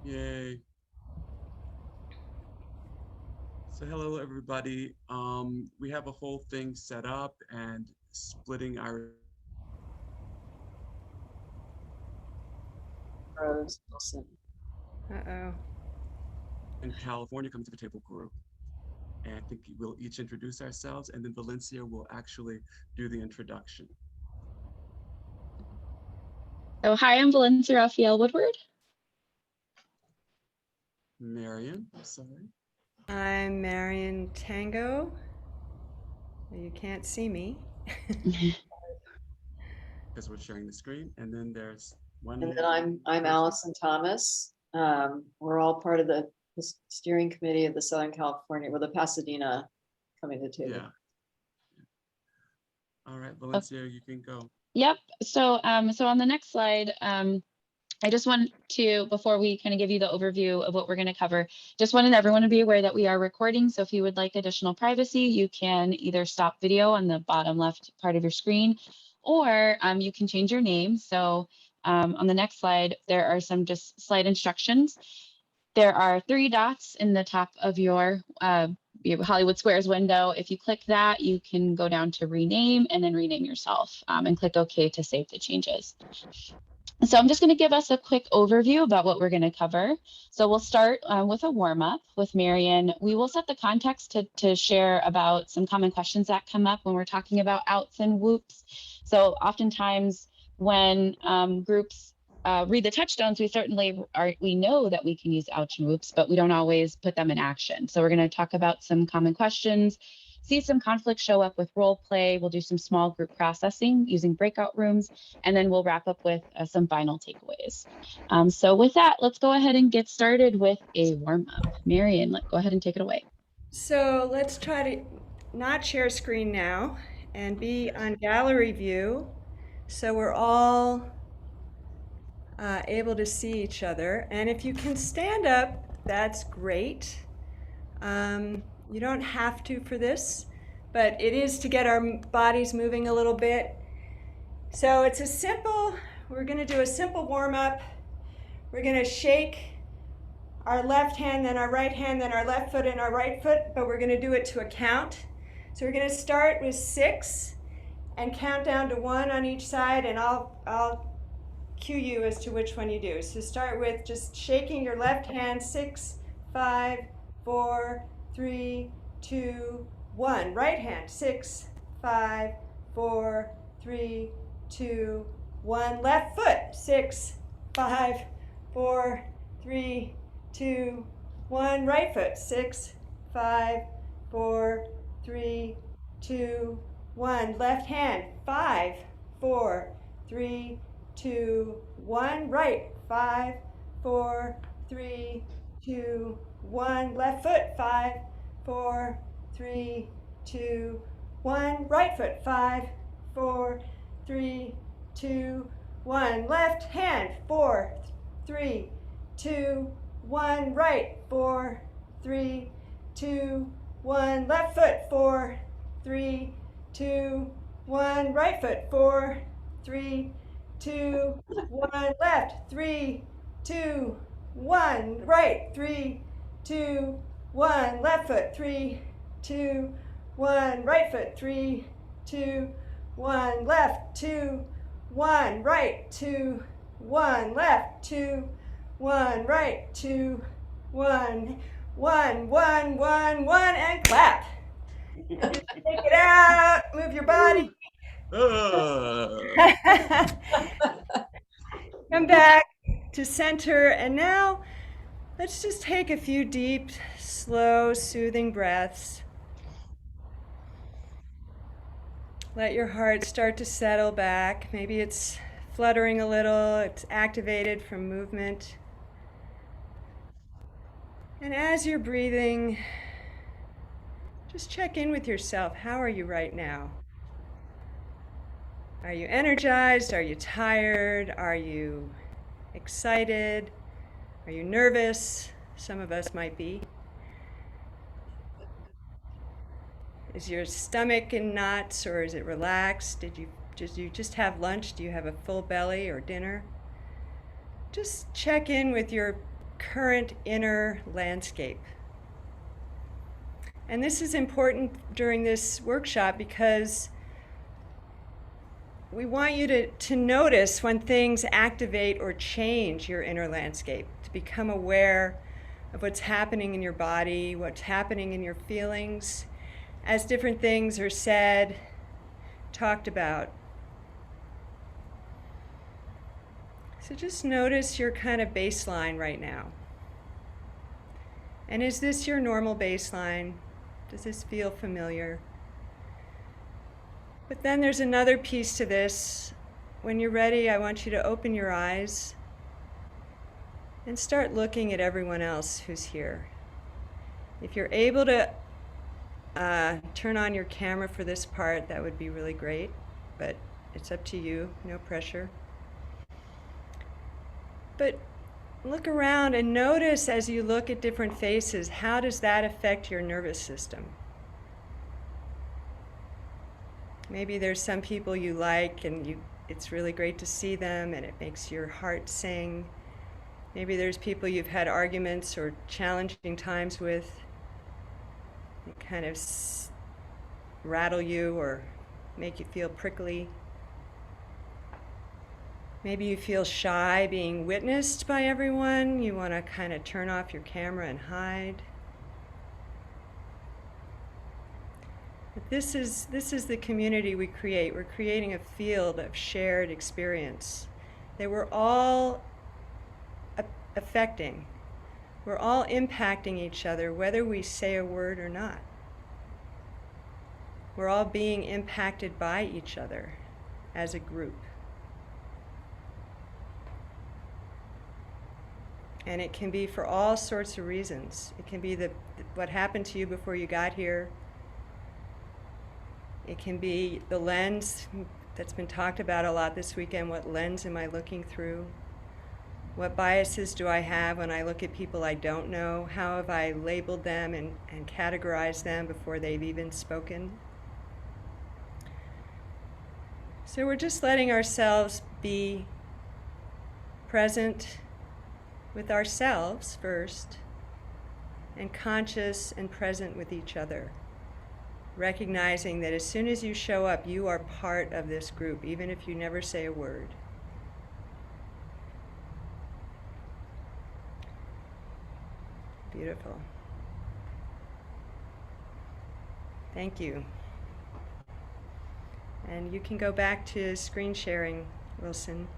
Yay. So hello everybody. We have a whole thing set up and splitting our Rose Wilson. Uh-oh. in California Coming to the Table group. And I think we'll each introduce ourselves and then Valencia will actually do the introduction. So hi, I'm Valencia Raphael Woodward. Marion, I'm sorry. I'm Marion Tango. You can't see me. Because we're sharing the screen. And then there's one. And then I'm Allison Thomas. We're all part of the steering committee of the Southern California, or the Pasadena Coming to the Table. Yeah. All right, Valencia, you can go. Yep. So on the next slide, I just want to, before we kind of give you the overview of what we're going to cover, just wanted everyone to be aware that we are recording. So if you would like additional privacy, you can either stop video on the bottom left part of your screen, or you can change your name. So on the next slide, there are some just slide instructions. There are 3 dots in the top of your Hollywood Squares window. If you click that, you can go down to rename and then rename yourself and click OK to save the changes. So I'm just going to give us a quick overview about what we're going to cover. So we'll start with a warm-up with Marion. We will set the context to share about some common questions that come up when we're talking about outs and whoops. So oftentimes when groups read the touchstones, we know that we can use ouch and whoops, but we don't always put them in action. So we're going to talk about some common questions, see some conflicts show up with role play. We'll do some small group processing using breakout rooms, and then we'll wrap up with some final takeaways. So with that, let's go ahead and get started with a warm-up. Marion, go ahead and take it away. So let's try to not share screen now and be on gallery view, so we're all able to see each other. And if you can stand up, that's great. You don't have to for this, but it is to get our bodies moving a little bit. So we're going to do a simple warm-up. We're going to shake our left hand, then our right hand, then our left foot and our right foot, but we're going to do it to a count. So we're going to start with 6 and count down to 1 on each side, and I'll cue you as to which one you do. So start with just shaking your left hand. 6, 5, 4, 3, 2, 1. Right hand. 6, 5, 4, 3, 2, 1. Left foot. 6, 5, 4, 3, 2, 1. Right foot. 6, 5, 4, 3, 2, 1. Left hand. 5, 4, 3, 2, 1. Right. 5, 4, 3, 2, 1. Left foot. 5, 4, 3, 2, 1. Right foot. 5, 4, 3, 2, 1. Left hand. 4, 3, 2, 1. Right. 4, 3, 2, 1. Left foot. 4, 3, 2, 1. Right foot. 4, 3, 2, 1. Left. 3, 2, 1. Right. 3, 2, 1. Left foot. 3, 2, 1. Right foot. 3, 2, 1. Left. 2, 1. Right. 2, 1. Left. 2, 1. Right. 2, 1. 1, 1, 1, 1, and clap. Take it out. Move your body. Come back to center, and now let's just take a few deep, slow, soothing breaths. Let your heart start to settle back. Maybe it's fluttering a little, it's activated from movement. And as you're breathing, just check in with yourself. How are you right now? Are you energized? Are you tired? Are you excited? Are you nervous? Some of us might be. Is your stomach in knots, or is it relaxed? Did you just have lunch? Do you have a full belly or dinner? Just check in with your current inner landscape. And this is important during this workshop because we want you to notice when things activate or change your inner landscape, to become aware of what's happening in your body, what's happening in your feelings, as different things are said, talked about. So just notice your kind of baseline right now. And is this your normal baseline? Does this feel familiar? But then there's another piece to this. When you're ready, I want you to open your eyes and start looking at everyone else who's here. If you're able to turn on your camera for this part, that would be really great, but it's up to you, no pressure. But look around and notice as you look at different faces, how does that affect your nervous system? Maybe there's some people you like and it's really great to see them and it makes your heart sing. Maybe there's people you've had arguments or challenging times with. It kind of rattle you or make you feel prickly. Maybe you feel shy being witnessed by everyone. You want to kind of turn off your camera and hide. But this is the community we create. We're creating a field of shared experience that we're all affecting. We're all impacting each other, whether we say a word or not. We're all being impacted by each other as a group. And it can be for all sorts of reasons. It can be what happened to you before you got here. It can be the lens that's been talked about a lot this weekend. What lens am I looking through? What biases do I have when I look at people I don't know? How have I labeled them and categorized them before they've even spoken? So we're just letting ourselves be present with ourselves first, and conscious and present with each other. Recognizing that as soon as you show up, you are part of this group, even if you never say a word. Beautiful. Thank you. And you can go back to screen sharing, Wilson.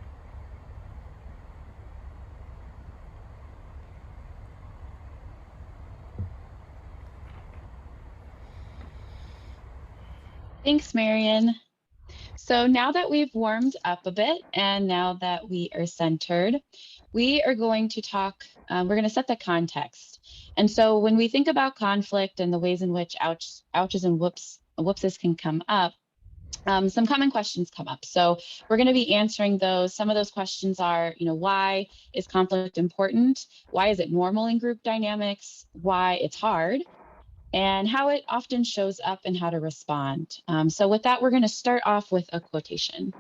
Thanks, Marion. So now that we've warmed up a bit and now that we are centered, we are going to talk, we're going to set the context. And so when we think about conflict and the ways in which ouches and whoopses can come up, some common questions come up. So we're going to be answering those. Some of those questions are, why is conflict important? Why is it normal in group dynamics? Why it's hard? And how it often shows up and how to respond. So with that, we're going to start off with a quotation.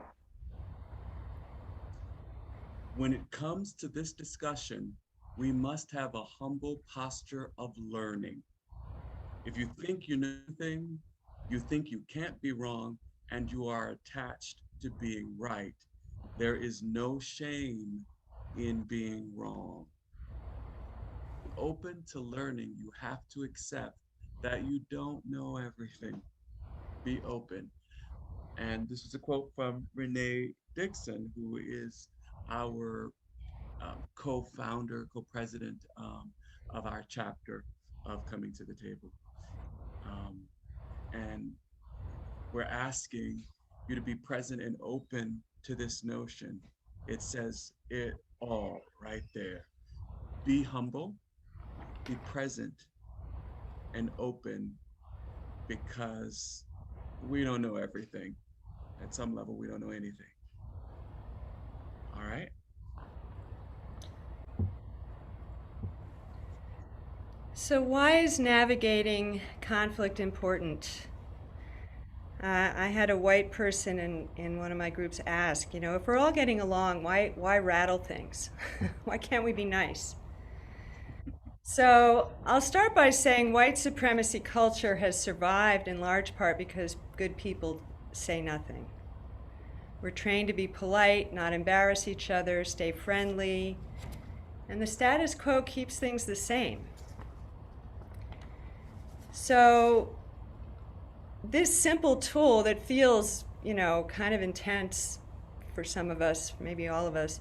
When it comes to this discussion, we must have a humble posture of learning. If you think you know anything, you think you can't be wrong, and you are attached to being right. There is no shame in being wrong. Open to learning, you have to accept that you don't know everything. Be open. And this is a quote from Renee Dixon, who is our co-founder, co-president of our chapter of Coming to the Table. And we're asking you to be present and open to this notion. It says it all right there. Be humble, be present, and open, because we don't know everything. At some level, we don't know anything. All right? So why is navigating conflict important? I had a white person in one of my groups ask, if we're all getting along, why rattle things? Why can't we be nice? So I'll start by saying white supremacy culture has survived in large part because good people say nothing. We're trained to be polite, not embarrass each other, stay friendly, and the status quo keeps things the same. So this simple tool that feels, kind of intense for some of us, maybe all of us,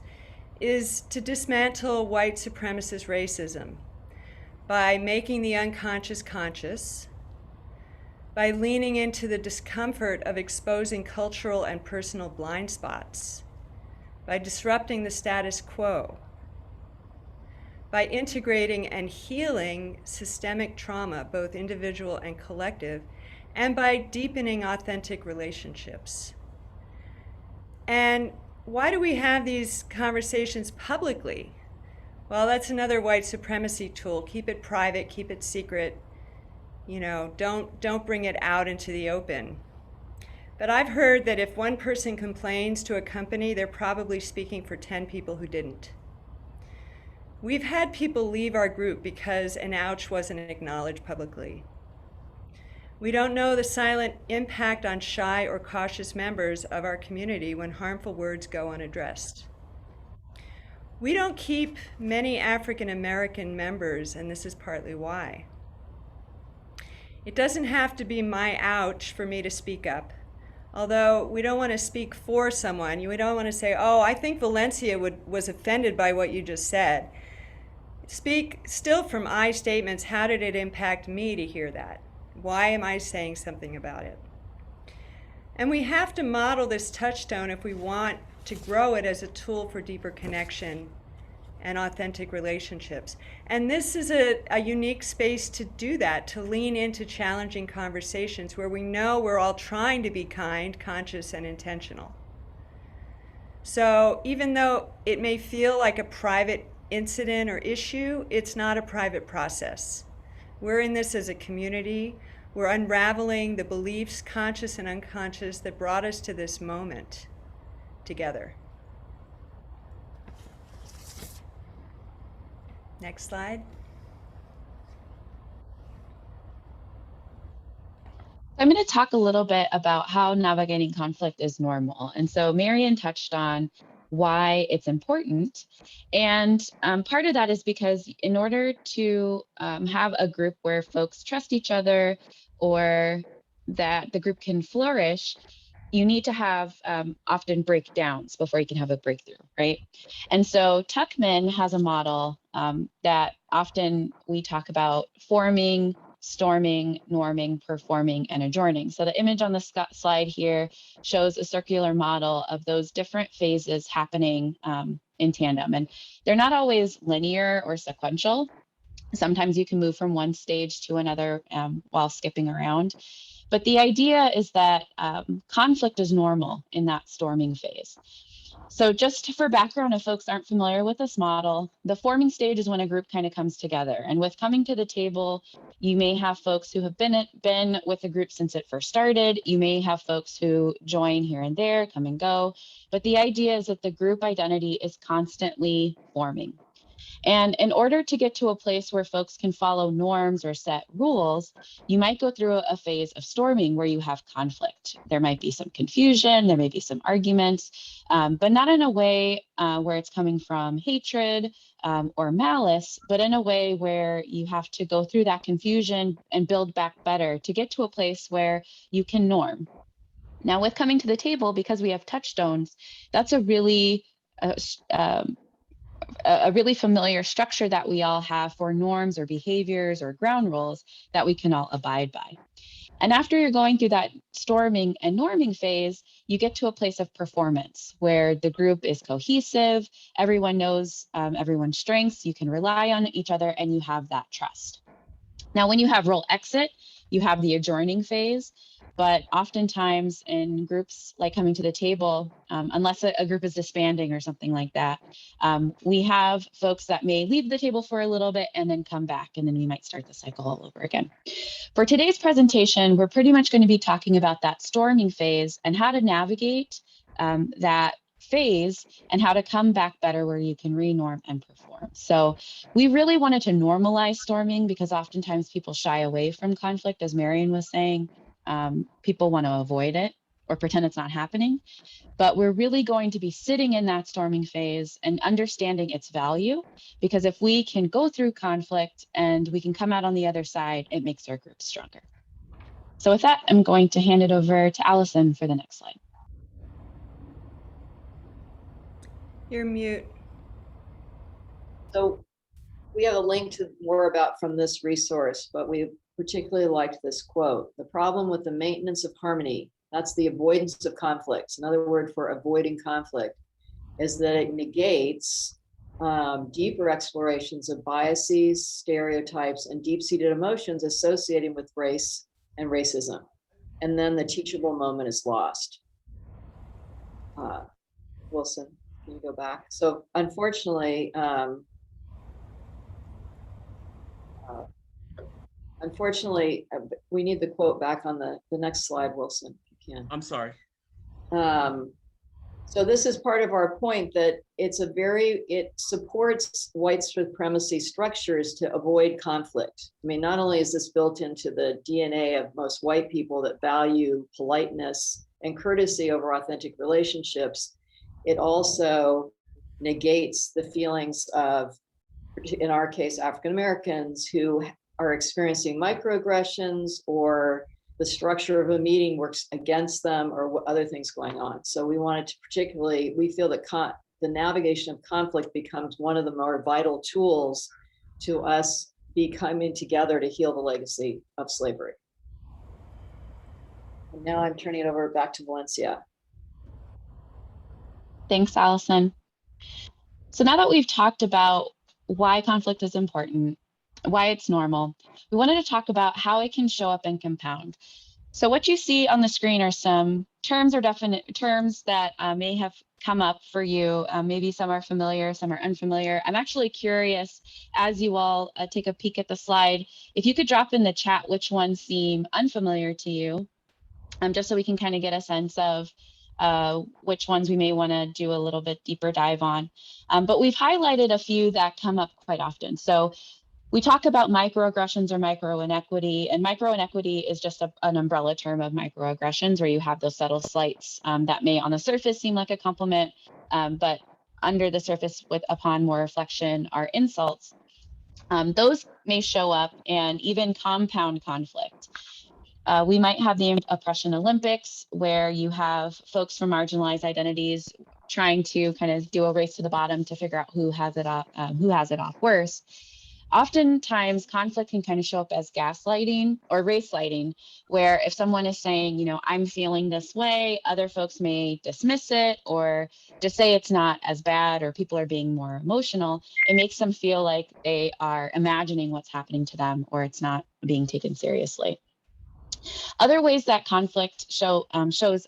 is to dismantle white supremacist racism by making the unconscious conscious, by leaning into the discomfort of exposing cultural and personal blind spots, by disrupting the status quo, by integrating and healing systemic trauma, both individual and collective, and by deepening authentic relationships. And why do we have these conversations publicly? Well, that's another white supremacy tool. Keep it private, keep it secret. Don't bring it out into the open. But I've heard that if one person complains to a company, they're probably speaking for 10 people who didn't. We've had people leave our group because an ouch wasn't acknowledged publicly. We don't know the silent impact on shy or cautious members of our community when harmful words go unaddressed. We don't keep many African American members, and this is partly why. It doesn't have to be my ouch for me to speak up. Although we don't want to speak for someone. We don't want to say, oh, I think Valencia was offended by what you just said. Speak still from I statements. How did it impact me to hear that? Why am I saying something about it? And we have to model this touchstone if we want to grow it as a tool for deeper connection and authentic relationships. And this is a unique space to do that, to lean into challenging conversations where we know we're all trying to be kind, conscious, and intentional. So even though it may feel like a private incident or issue, it's not a private process. We're in this as a community. We're unraveling the beliefs, conscious and unconscious, that brought us to this moment together. Next slide. I'm going to talk a little bit about how navigating conflict is normal. And so Marian touched on why it's important. And part of that is because in order to have a group where folks trust each other or that the group can flourish, you need to have often breakdowns before you can have a breakthrough, right? And so Tuckman has a model that often we talk about: forming, storming, norming, performing, and adjourning. So the image on the slide here shows a circular model of those different phases happening in tandem. And they're not always linear or sequential. Sometimes you can move from one stage to another while skipping around. But the idea is that conflict is normal in that storming phase. So just for background, if folks aren't familiar with this model, the forming stage is when a group kind of comes together. And with coming to the table, you may have folks who have been with the group since it first started. You may have folks who join here and there, come and go. But the idea is that the group identity is constantly forming. And in order to get to a place where folks can follow norms or set rules, you might go through a phase of storming where you have conflict. There might be some confusion, there may be some arguments, but not in a way where it's coming from hatred or malice, but in a way where you have to go through that confusion and build back better to get to a place where you can norm. Now, with coming to the table, because we have touchstones, that's a really familiar structure that we all have for norms or behaviors or ground rules that we can all abide by. And after you're going through that storming and norming phase, you get to a place of performance where the group is cohesive, everyone knows everyone's strengths, you can rely on each other, and you have that trust. Now, when you have role exit, you have the adjourning phase. But oftentimes in groups like coming to the table, unless a group is disbanding or something like that, we have folks that may leave the table for a little bit and then come back, and then we might start the cycle all over again. For today's presentation, we're pretty much going to be talking about that storming phase and how to navigate that phase and how to come back better where you can renorm and perform. So we really wanted to normalize storming because oftentimes people shy away from conflict, as Marion was saying. People want to avoid it or pretend it's not happening. But we're really going to be sitting in that storming phase and understanding its value, because if we can go through conflict and we can come out on the other side, it makes our group stronger. So with that, I'm going to hand it over to Allison for the next slide. You're mute. So we have a link to more about from this resource, but we particularly liked this quote. The problem with the maintenance of harmony, that's the avoidance of conflicts. Another word for avoiding conflict is that it negates deeper explorations of biases, stereotypes, and deep-seated emotions associated with race and racism. And then the teachable moment is lost. Wilson, can you go back? So unfortunately, we need the quote back on the next slide, Wilson, if you can. I'm sorry. So this is part of our point that it supports white supremacy structures to avoid conflict. I mean, not only is this built into the DNA of most white people that value politeness and courtesy over authentic relationships, it also negates the feelings of, in our case, African Americans who are experiencing microaggressions, or the structure of a meeting works against them, or other things going on. So we wanted to particularly, we feel that the navigation of conflict becomes one of the more vital tools to us be coming together to heal the legacy of slavery. And now I'm turning it over back to Valencia. Thanks, Allison. So now that we've talked about why conflict is important, why it's normal, we wanted to talk about how it can show up and compound. So what you see on the screen are some terms or definite terms that may have come up for you. Maybe some are familiar, some are unfamiliar. I'm actually curious, as you all take a peek at the slide, if you could drop in the chat which ones seem unfamiliar to you, just so we can kind of get a sense of which ones we may want to do a little bit deeper dive on. But we've highlighted a few that come up quite often. So we talk about microaggressions or micro-inequity, and micro-inequity is just an umbrella term of microaggressions, where you have those subtle slights that may on the surface seem like a compliment, but under the surface, upon more reflection, are insults. Those may show up and even compound conflict. We might have the Oppression Olympics, where you have folks from marginalized identities trying to kind of do a race to the bottom to figure out who has it off worse. Oftentimes, conflict can kind of show up as gaslighting or race lighting, where if someone is saying, you know, I'm feeling this way, other folks may dismiss it or just say it's not as bad, or people are being more emotional. It makes them feel like they are imagining what's happening to them, or it's not being taken seriously. Other ways that conflict shows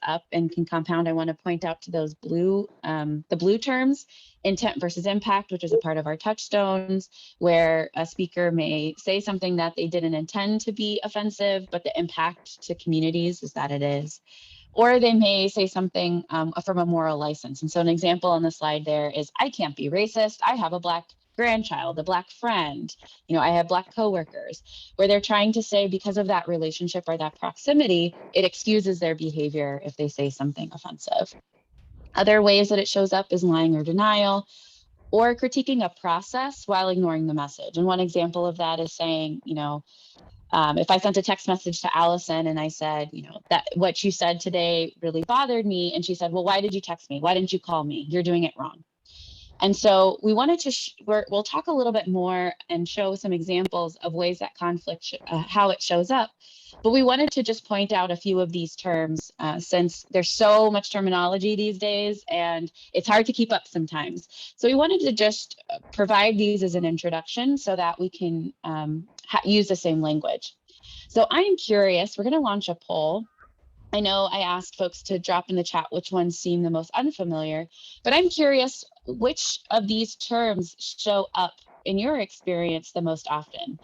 up and can compound, I want to point out to those the blue terms, intent versus impact, which is a part of our touchstones, where a speaker may say something that they didn't intend to be offensive, but the impact to communities is that it is. Or they may say something from a moral license. And so an example on the slide there is, I can't be racist. I have a Black grandchild, a Black friend, you know, I have Black coworkers, where they're trying to say because of that relationship or that proximity, it excuses their behavior if they say something offensive. Other ways that it shows up is lying or denial, or critiquing a process while ignoring the message. And one example of that is saying, you know, if I sent a text message to Allison and I said, you know, that what you said today really bothered me, and she said, well, why did you text me? Why didn't you call me? You're doing it wrong. And so we wanted to, we'll talk a little bit more and show some examples of ways that conflict, how it shows up. But we wanted to just point out a few of these terms since there's so much terminology these days and it's hard to keep up sometimes. So we wanted to just provide these as an introduction so that we can use the same language. So I'm curious, we're going to launch a poll. I know I asked folks to drop in the chat which ones seem the most unfamiliar, but I'm curious which of these terms show up in your experience the most often.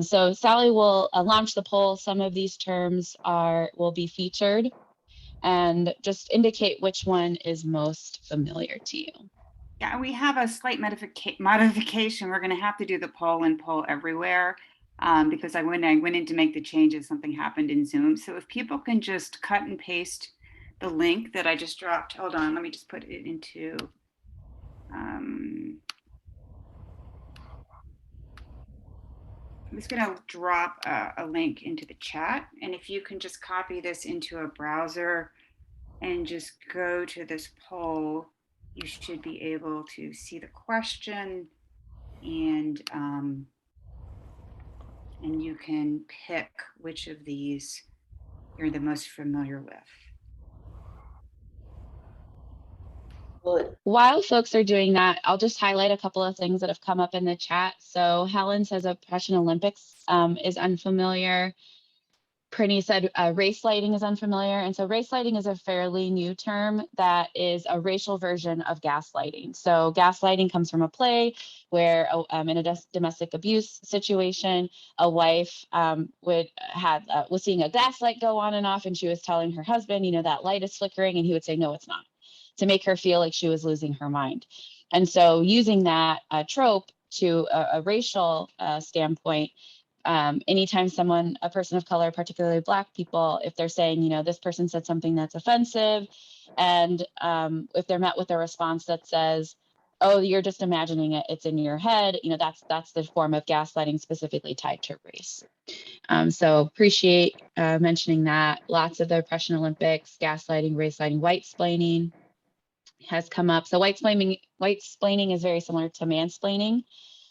So Sally will launch the poll. Some of these terms will be featured. and just indicate which one is most familiar to you. Yeah, and we have a slight modification. We're going to have to do the poll and poll everywhere because when I went in to make the changes, something happened in Zoom. So if people can just cut and paste the link that I just dropped. Hold on, let me just put it into. I'm just going to drop a link into the chat. And if you can just copy this into a browser and just go to this poll, you should be able to see the question, and you can pick which of these you're the most familiar with. Well, While folks are doing that, I'll just highlight a couple of things that have come up in the chat. So Helen says Oppression Olympics is unfamiliar. Prinny said race lighting is unfamiliar. And so race lighting is a fairly new term that is a racial version of gaslighting. So gaslighting comes from a play where in a domestic abuse situation, a wife was seeing a gas light go on and off, and she was telling her husband, you know, that light is flickering, and he would say, no, it's not, to make her feel like she was losing her mind. And so using that trope to a racial standpoint, anytime a person of color, particularly Black people, if they're saying, you know, this person said something that's offensive, and if they're met with a response that says, oh, you're just imagining it, it's in your head, you know, that's the form of gaslighting specifically tied to race. So appreciate mentioning that. Lots of the Oppression Olympics, gaslighting, race lighting, white-splaining has come up. So white-splaining is very similar to mansplaining,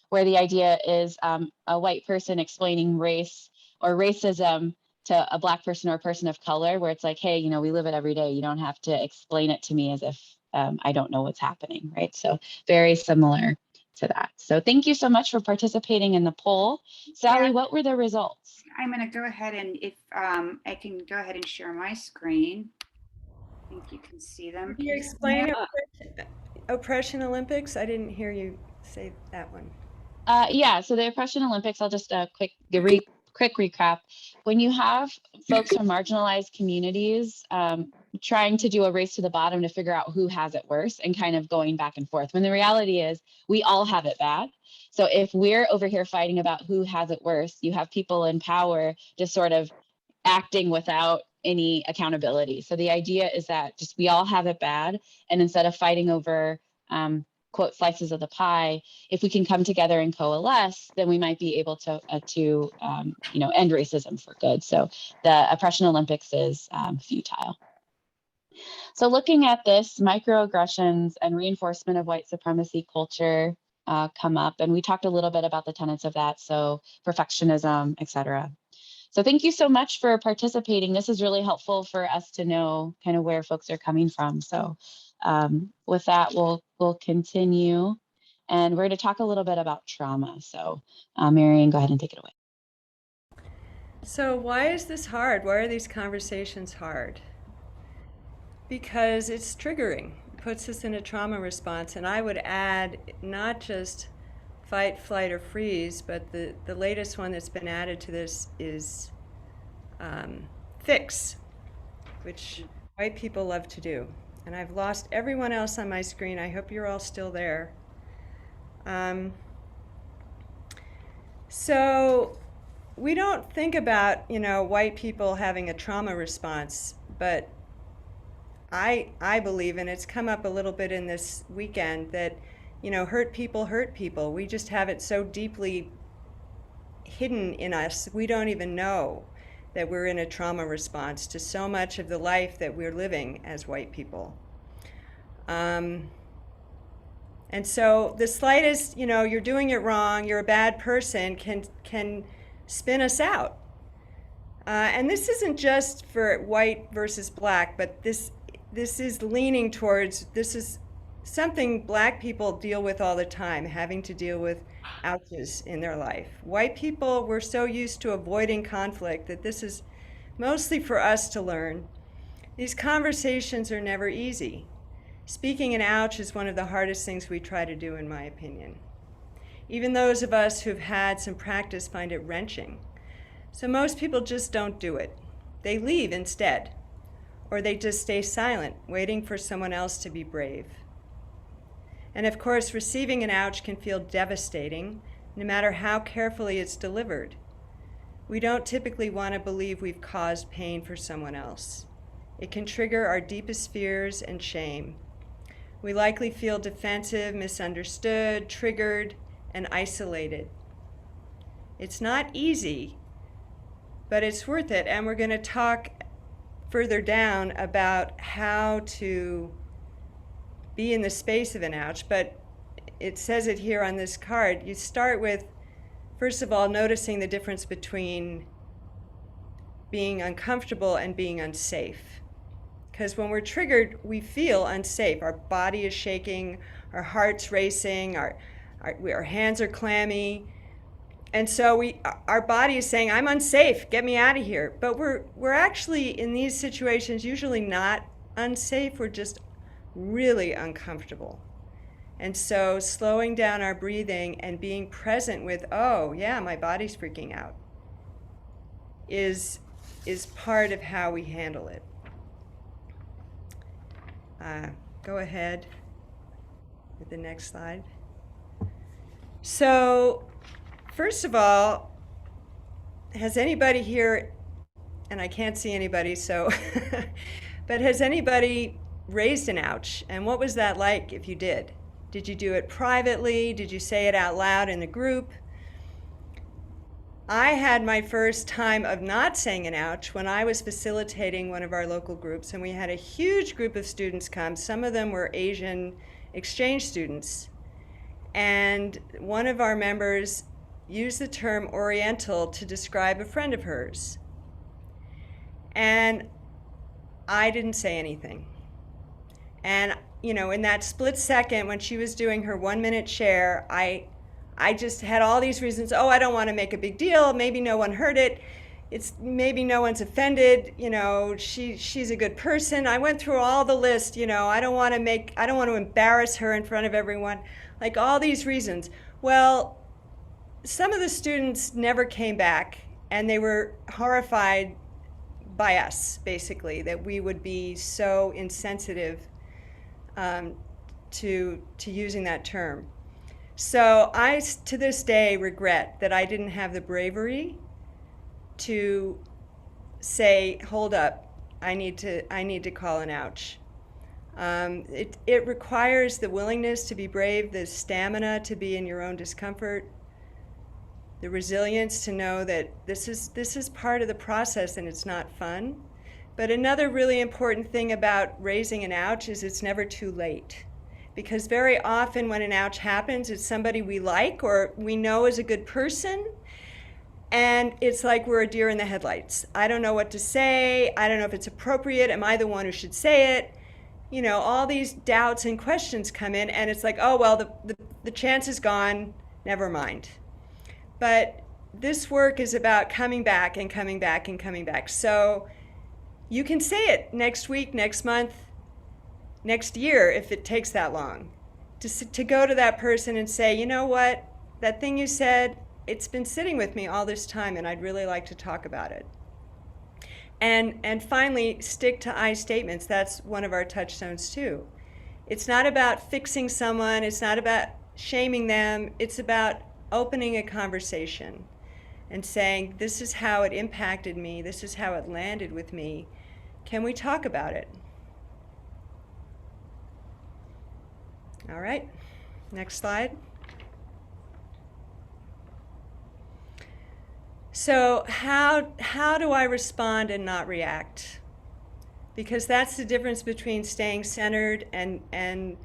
where the idea is a white person explaining race or racism to a Black person or a person of color, where it's like, hey, you know, we live it every day. You don't have to explain it to me as if I don't know what's happening, right? So very similar to that. So thank you so much for participating in the poll. Sally, what were the results? I'm going to go ahead and if I can go ahead and share my screen. I think you can see them. Can you explain Oppression Olympics? I didn't hear you say that one. Yeah, so the Oppression Olympics, I'll just quick recap. When you have folks from marginalized communities trying to do a race to the bottom to figure out who has it worse and kind of going back and forth, when the reality is we all have it bad. So if we're over here fighting about who has it worse, you have people in power just sort of acting without any accountability. So the idea is that just we all have it bad, and instead of fighting over quote slices of the pie, if we can come together and coalesce, then we might be able to you know, end racism for good. So the Oppression Olympics is futile. So looking at this, microaggressions and reinforcement of white supremacy culture come up, and we talked a little bit about the tenets of that. So perfectionism, etc. So thank you so much for participating. This is really helpful for us to know kind of where folks are coming from. So with that, we'll continue, and we're going to talk a little bit about trauma. So Marian, go ahead and take it away. So why is this hard? Why are these conversations hard? Because it's triggering. It puts us in a trauma response. And I would add not just fight, flight, or freeze, but the latest one that's been added to this is fix, which white people love to do. And I've lost everyone else on my screen. I hope you're all still there. So we don't think about, you know, white people having a trauma response, but I believe, and it's come up a little bit in this weekend, that, you know, hurt people hurt people. We just have it so deeply hidden in us, we don't even know that we're in a trauma response to so much of the life that we're living as white people. And so the slightest, you know, you're doing it wrong, you're a bad person, can spin us out. And this isn't just for white versus Black, but this is leaning towards, this is something Black people deal with all the time, having to deal with ouches in their life. White people, we're so used to avoiding conflict that this is mostly for us to learn. These conversations are never easy. Speaking an ouch is one of the hardest things we try to do, in my opinion. Even those of us who've had some practice find it wrenching. So most people just don't do it. They leave instead, or they just stay silent, waiting for someone else to be brave. And of course, receiving an ouch can feel devastating, no matter how carefully it's delivered. We don't typically want to believe we've caused pain for someone else. It can trigger our deepest fears and shame. We likely feel defensive, misunderstood, triggered, and isolated. It's not easy, but it's worth it. And we're going to talk further down about how to be in the space of an ouch, but it says it here on this card. You start with, first of all, noticing the difference between being uncomfortable and being unsafe. Because when we're triggered, we feel unsafe. Our body is shaking, our heart's racing, our hands are clammy. And so our body is saying, I'm unsafe, get me out of here. But we're actually, in these situations, usually not unsafe, we're just really uncomfortable. And so slowing down our breathing and being present with, oh yeah, my body's freaking out, is part of how we handle it. Go ahead with the next slide. So first of all, has anybody here, and I can't see anybody, so, but has anybody raised an ouch? And what was that like if you did? Did you do it privately? Did you say it out loud in the group? I had my first time of not saying an ouch when I was facilitating one of our local groups, and we had a huge group of students come. Some of them were Asian exchange students. And one of our members used the term Oriental to describe a friend of hers. And I didn't say anything. And, in that split second when she was doing her 1-minute share, I just had all these reasons. Oh, I don't want to make a big deal. Maybe no one heard it. Maybe no one's offended. She's a good person. I went through all the list. I don't want to embarrass her in front of everyone. Like all these reasons. Well, some of the students never came back, and they were horrified by us, basically, that we would be so insensitive to using that term. So I, to this day, regret that I didn't have the bravery to say, hold up, I need to call an ouch. It requires the willingness to be brave, the stamina to be in your own discomfort, the resilience to know that this is part of the process and it's not fun. But another really important thing about raising an ouch is it's never too late. Because very often when an ouch happens, it's somebody we like or we know is a good person, and it's like we're a deer in the headlights. I don't know what to say. I don't know if it's appropriate. Am I the one who should say it? All these doubts and questions come in, and it's like, oh, well, the chance is gone. Never mind. But this work is about coming back and coming back and coming back. So you can say it next week, next month, next year, if it takes that long, to go to that person and say, you know what, that thing you said, it's been sitting with me all this time and I'd really like to talk about it. And finally, stick to I statements. That's one of our touchstones too. It's not about fixing someone, it's not about shaming them, it's about opening a conversation and saying, this is how it impacted me, this is how it landed with me. Can we talk about it? All right, next slide. So how do I respond and not react? Because that's the difference between staying centered and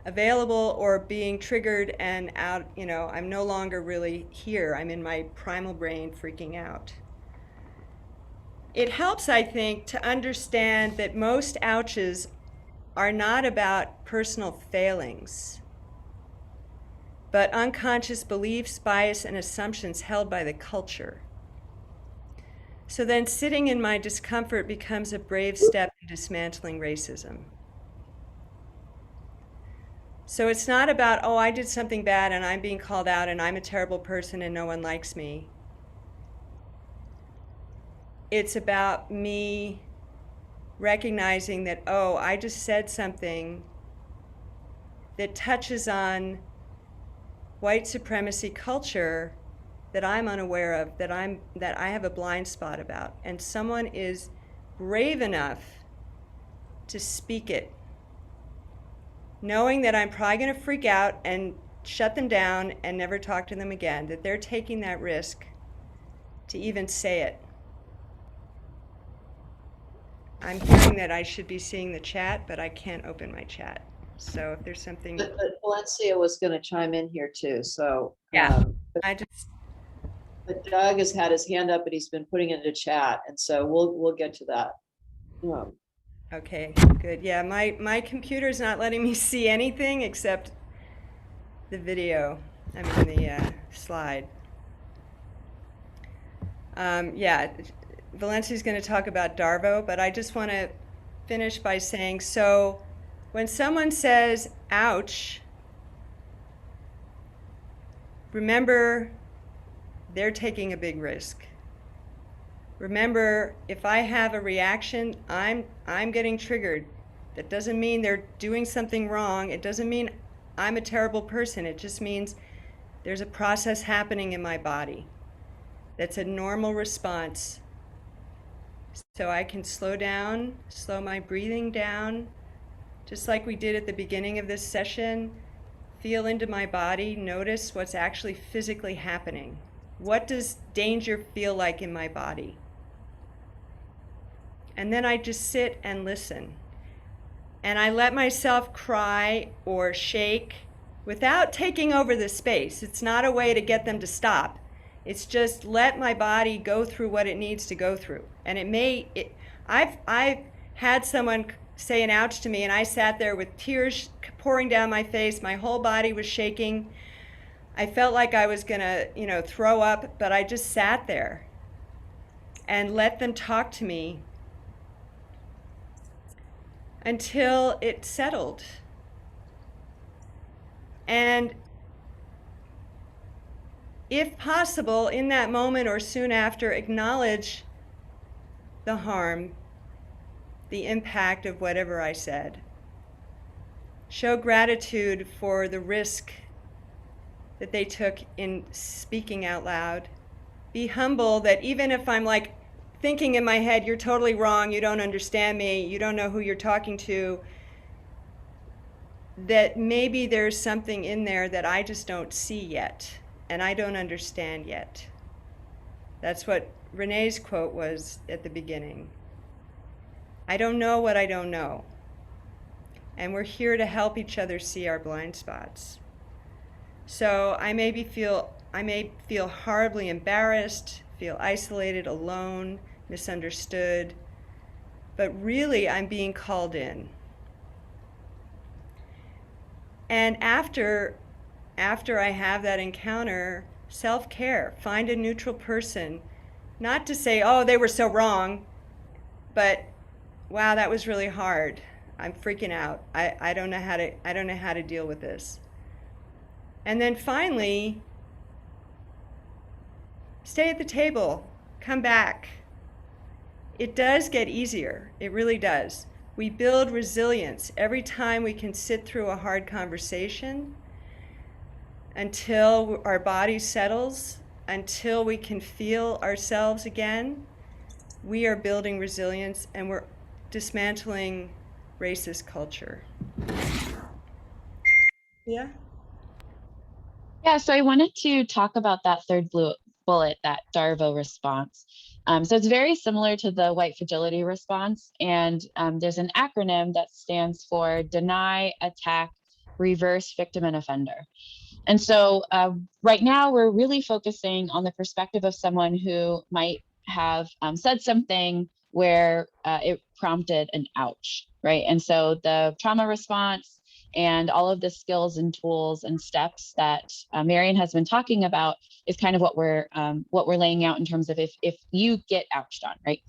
available or being triggered and out, I'm no longer really here. I'm in my primal brain freaking out. It helps, I think, to understand that most ouches are not about personal failings, but unconscious beliefs, bias, and assumptions held by the culture. So then sitting in my discomfort becomes a brave step in dismantling racism. So it's not about, oh, I did something bad and I'm being called out and I'm a terrible person and no one likes me. It's about me recognizing that, oh, I just said something that touches on white supremacy culture that I'm unaware of, that I have a blind spot about, and someone is brave enough to speak it, knowing that I'm probably going to freak out and shut them down and never talk to them again, that they're taking that risk to even say it. I'm hearing that I should be seeing the chat, but I can't open my chat. So if there's something, But Valencia was going to chime in here too. So yeah, I just, but Doug has had his hand up and he's been putting it into chat, and so we'll get to that. okay, good. Yeah, my computer's not letting me see anything except the video. I mean the slide. Yeah, Valencia's going to talk about Darvo, but I just want to finish by saying, so when someone says, ouch, remember they're taking a big risk. Remember, if I have a reaction, I'm getting triggered. That doesn't mean they're doing something wrong. It doesn't mean I'm a terrible person. It just means there's a process happening in my body that's a normal response. So I can slow down, slow my breathing down, just like we did at the beginning of this session. Feel into my body, notice what's actually physically happening. What does danger feel like in my body? And then I just sit and listen. And I let myself cry or shake without taking over the space. It's not a way to get them to stop. It's just let my body go through what it needs to go through. And I've had someone say an ouch to me, and I sat there with tears pouring down my face. My whole body was shaking. I felt like I was gonna, throw up, but I just sat there and let them talk to me until it settled. And if possible, in that moment or soon after, acknowledge the harm, the impact of whatever I said. Show gratitude for the risk that they took in speaking out loud. Be humble that even if I'm like thinking in my head, you're totally wrong, you don't understand me, you don't know who you're talking to, that maybe there's something in there that I just don't see yet and I don't understand yet. That's what Renee's quote was at the beginning. I don't know what I don't know. And we're here to help each other see our blind spots. So I may feel horribly embarrassed, feel isolated, alone, misunderstood, but really I'm being called in. And after I have that encounter, self-care, find a neutral person, not to say, oh, they were so wrong, but wow, that was really hard. I'm freaking out. I don't know how to deal with this. And then finally, stay at the table, come back. It does get easier, it really does. We build resilience every time we can sit through a hard conversation until our body settles, until we can feel ourselves again. We are building resilience and we're dismantling racist culture. Yeah? Yeah, so I wanted to talk about that third bullet, that Darvo response. So it's very similar to the white fragility response, and there's an acronym that stands for deny, attack, reverse, victim, and offender. And so right now we're really focusing on the perspective of someone who might have said something where it prompted an ouch, right? And so the trauma response and all of the skills and tools and steps that Marian has been talking about is kind of what we're laying out in terms of if you get ouched on, right?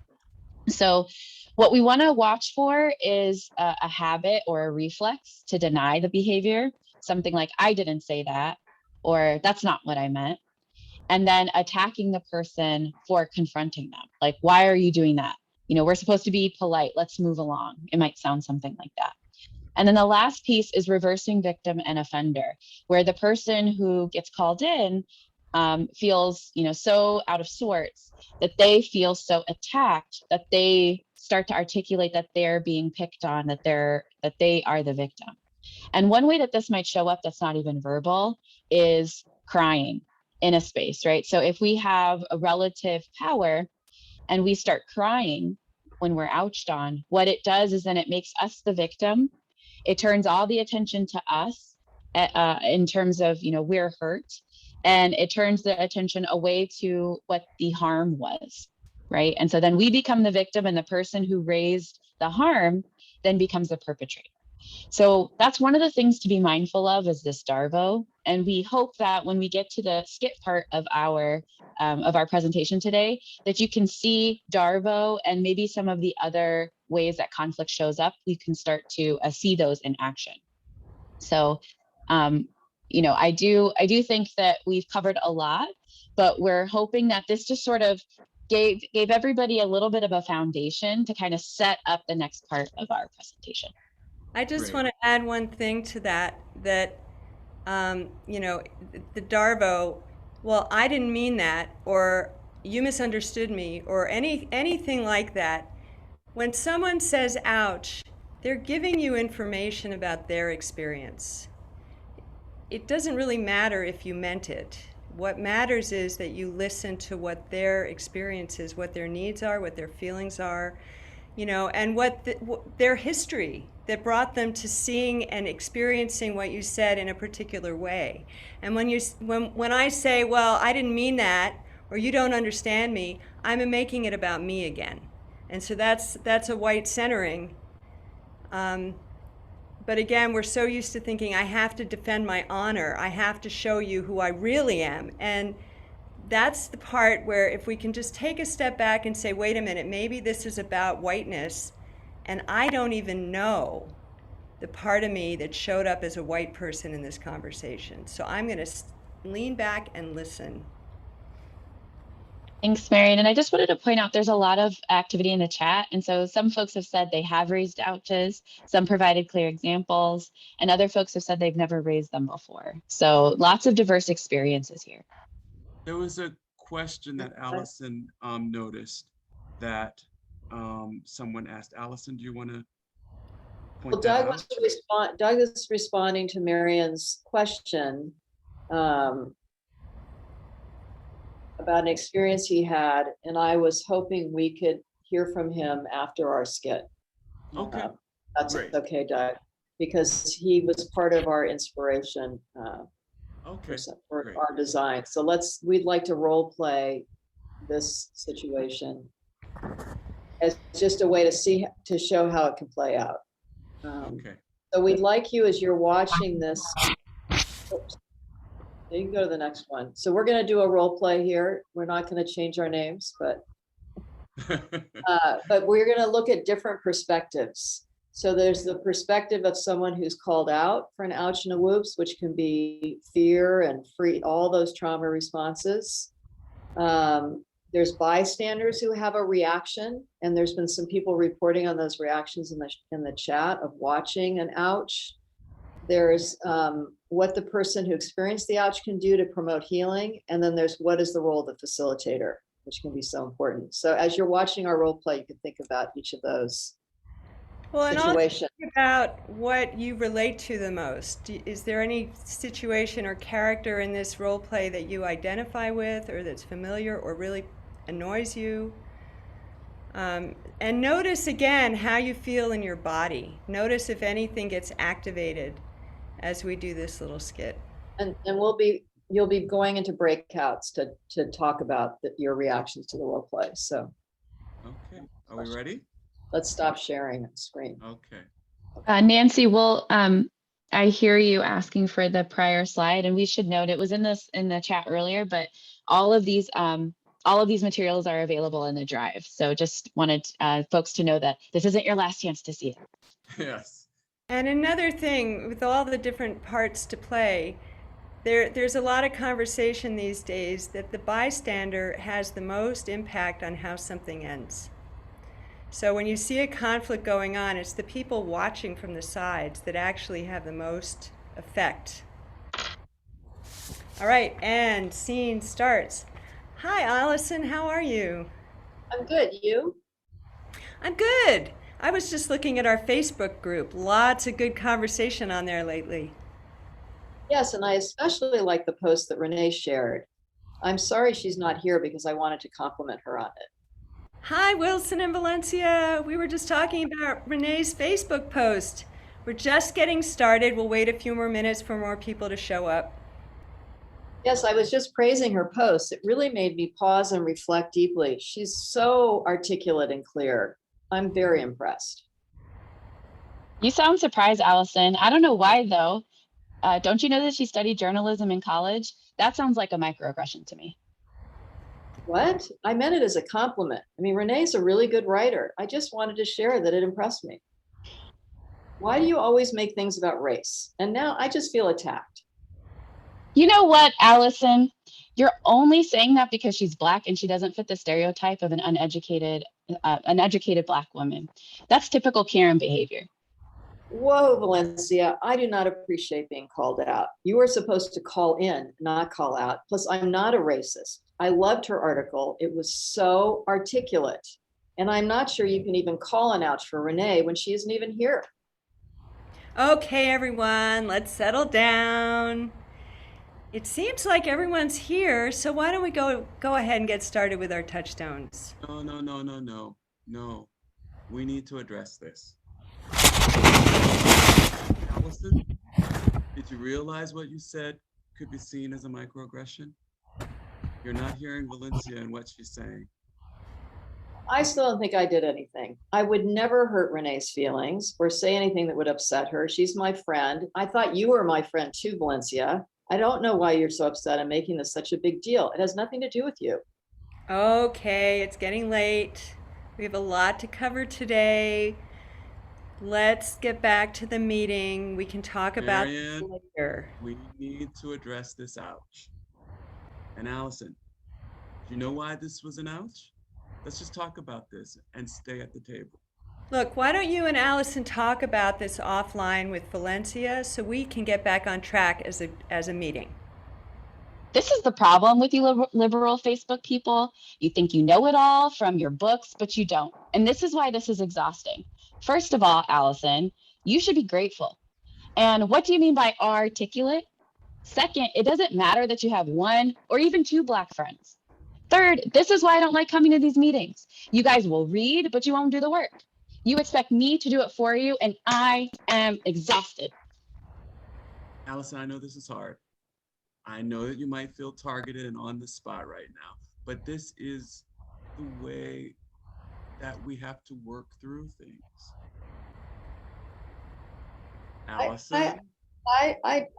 So what we want to watch for is a habit or a reflex to deny the behavior, something like I didn't say that, or that's not what I meant. And then attacking the person for confronting them. Like, why are you doing that? we're supposed to be polite. Let's move along. It might sound something like that. And then the last piece is reversing victim and offender, where the person who gets called in feels, so out of sorts that they feel so attacked that they start to articulate that they're being picked on, that they are the victim. And one way that this might show up that's not even verbal is crying in a space, right? So if we have a relative power and we start crying when we're ouched on, what it does is then it makes us the victim. It turns all the attention to us in terms of, we're hurt. And it turns the attention away to what the harm was, right? And so then we become the victim, and the person who raised the harm then becomes the perpetrator. So that's one of the things to be mindful of, is this DARVO. And we hope that when we get to the skit part of our presentation today, that you can see DARVO and maybe some of the other ways that conflict shows up. We can start to see those in action. So, I do think that we've covered a lot, but we're hoping that this just sort of gave everybody a little bit of a foundation to kind of set up the next part of our presentation. I just Great. want to add one thing to that, the DARVO, well, I didn't mean that, or you misunderstood me, or anything like that. When someone says, ouch, they're giving you information about their experience. It doesn't really matter if you meant it. What matters is that you listen to what their experience is, what their needs are, what their feelings are, and what their history that brought them to seeing and experiencing what you said in a particular way. And when I say, well, I didn't mean that, or you don't understand me, I'm making it about me again. And so that's a white centering. But again, we're so used to thinking, I have to defend my honor. I have to show you who I really am. And that's the part where if we can just take a step back and say, wait a minute, maybe this is about whiteness, and I don't even know the part of me that showed up as a white person in this conversation. So I'm going to lean back and listen. Thanks, Marion. And I just wanted to point out there's a lot of activity in the chat. And so some folks have said they have raised ouches, some provided clear examples, and other folks have said they've never raised them before. So lots of diverse experiences here. There was a question that Allison noticed that someone asked. Allison, do you want to point that out? Doug is responding to Marion's question about an experience he had, and I was hoping we could hear from him after our skit. Okay. That's great. okay, Doug, because he was part of our inspiration Okay. for great. our design. So we'd like to role play this situation as just a way to show how it can play out. Okay. So we'd like you, as you're watching this, oops, you can go to the next one. So we're going to do a role play here. We're not going to change our names, but we're going to look at different perspectives. So there's the perspective of someone who's called out for an ouch and a whoops, which can be fear and all those trauma responses. There's bystanders who have a reaction, and there's been some people reporting on those reactions in the chat of watching an ouch. There's what the person who experienced the ouch can do to promote healing, and then there's what is the role of the facilitator, which can be so important. So as you're watching our role play, you can think about each of those situations. And also about what you relate to the most. Is there any situation or character in this role play that you identify with, or that's familiar, or really annoys you? And notice again how you feel in your body. Notice if anything gets activated as we do this little skit. And you'll be going into breakouts to talk about your reactions to the role play. So Okay. Are we ready? let's stop sharing the screen. Okay. Nancy, I hear you asking for the prior slide, and we should note it was in the chat earlier, but all of these materials are available in the drive. So just wanted folks to know that this isn't your last chance to see it. Yes. And another thing, with all the different parts to play, there's a lot of conversation these days that the bystander has the most impact on how something ends. So when you see a conflict going on, it's the people watching from the sides that actually have the most effect. All right, and scene starts. Hi, Allison, how are you? I'm good. You? I'm good. I was just looking at our Facebook group. Lots of good conversation on there lately. Yes, and I especially like the post that Renee shared. I'm sorry she's not here because I wanted to compliment her on it. Hi, Wilson and Valencia. We were just talking about Renee's Facebook post. We're just getting started. We'll wait a few more minutes for more people to show up. Yes, I was just praising her post. It really made me pause and reflect deeply. She's so articulate and clear. I'm very impressed. You sound surprised, Allison. I don't know why though. Don't you know that she studied journalism in college? That sounds like a microaggression to me. What? I meant it as a compliment. I mean, Renee's a really good writer. I just wanted to share that it impressed me. Why do you always make things about race? And now I just feel attacked. You know what, Allison? You're only saying that because she's Black and she doesn't fit the stereotype of an uneducated Black woman. That's typical Karen behavior. Whoa, Valencia, I do not appreciate being called out. You are supposed to call in, not call out. Plus, I'm not a racist. I loved her article. It was so articulate. And I'm not sure you can even call an ouch for Renee when she isn't even here. Okay, everyone, let's settle down. It seems like everyone's here, so why don't we go ahead and get started with our touchstones? No. We need to address this. Allison, did you realize what you said could be seen as a microaggression? You're not hearing Valencia and what she's saying. I still don't think I did anything. I would never hurt Renee's feelings or say anything that would upset her. She's my friend. I thought you were my friend too, Valencia. I don't know why you're so upset and making this such a big deal. It has nothing to do with you. Okay, it's getting late. We have a lot to cover today. Let's get back to the meeting. We can talk about this Marianne, later. we need to address this ouch. And Allison, do you know why this was an ouch? Let's just talk about this and stay at the table. Look, why don't you and Allison talk about this offline with Valencia so we can get back on track as a meeting? This is the problem with you liberal Facebook people. You think you know it all from your books, but you don't. And this is why this is exhausting. First of all, Allison, you should be grateful. And what do you mean by articulate? Second, it doesn't matter that you have one or even two Black friends. Third, this is why I don't like coming to these meetings. You guys will read, but you won't do the work. You expect me to do it for you, and I am exhausted. Allison, I know this is hard. I know that you might feel targeted and on the spot right now, but this is the way that we have to work through things. I, Allison,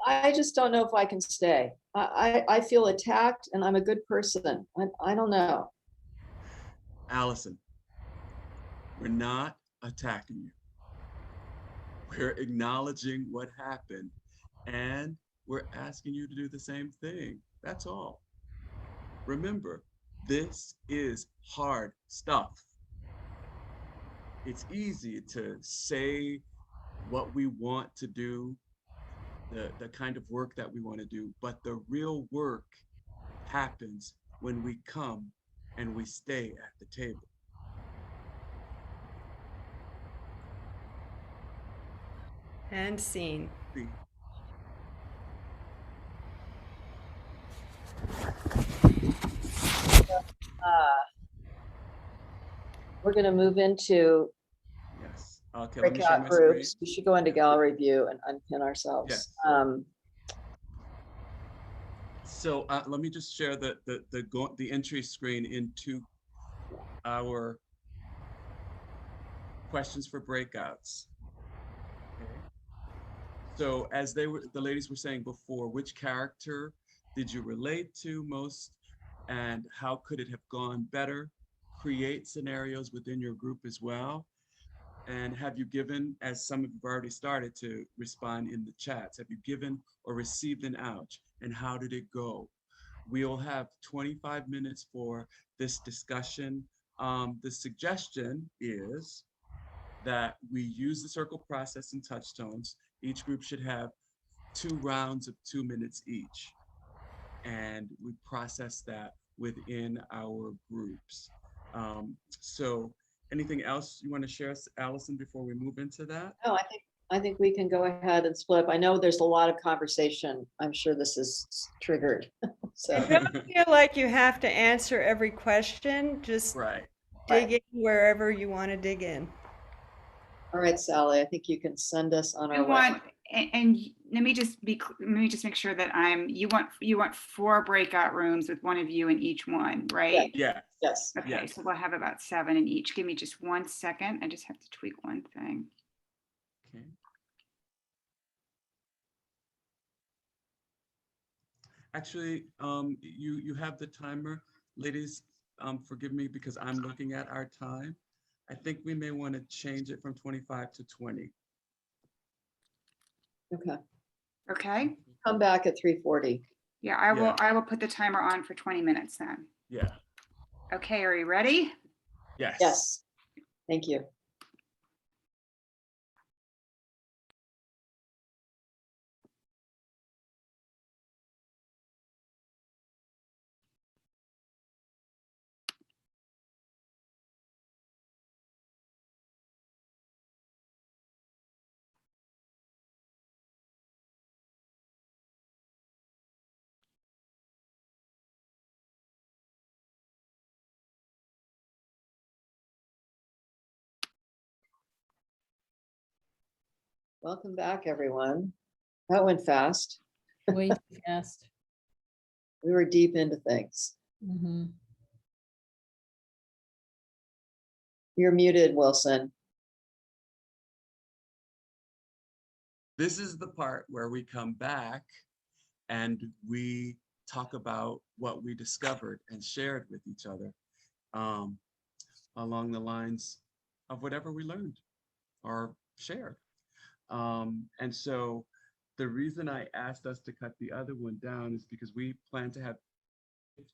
I just don't know if I can stay. I feel attacked and I'm a good person. I don't know. Allison, we're not attacking you. We're acknowledging what happened and we're asking you to do the same thing. That's all. Remember, this is hard stuff. It's easy to say what we want to do, the kind of work that we want to do, but the real work happens when we come and we stay at the table. And scene. See, We're going to move into yes. Okay, let me share breakout my screen. groups. We should go into gallery view and unpin ourselves. Yes. So let me just share the entry screen into our questions for breakouts. Okay. So as the ladies were saying before, which character did you relate to most and how could it have gone better? Create scenarios within your group as well. And have you given, as some of you have already started to respond in the chats, have you given or received an ouch and how did it go? We'll have 25 minutes for this discussion The suggestion is that we use the circle process and touchstones. Each group should have 2 rounds of 2 minutes each. And we process that within our groups. So anything else you want to share, Allison, before we move into that? No, I think we can go ahead and split up. I know there's a lot of conversation. I'm sure this is triggered. So, And don't feel like you have to answer every question. Just Right. dig in wherever you want to dig in. all right, Sally, I think you can send us on our You way. want, and let me just make sure that you want 4 breakout rooms with one of you in each one, right? Yeah. Yes. Okay, Yes. so we'll have about 7 in each. Give me just 1 second. I just have to tweak one thing. Okay. Actually, you have the timer, ladies. Forgive me because I'm looking at our time. I think we may want to change it from 25 to 20. Okay. Okay. Come back at 3:40. Yeah, I will. Yeah. I will put the timer on for 20 minutes then. Yeah. Okay, are you ready? Yes. Yes. Thank you. Welcome back, everyone. That went fast. Way too fast. We were deep into things. Mhm. You're muted, Wilson. This is the part where we come back and we talk about what we discovered and shared with each other along the lines of whatever we learned or shared. And so the reason I asked us to cut the other one down is because we plan to have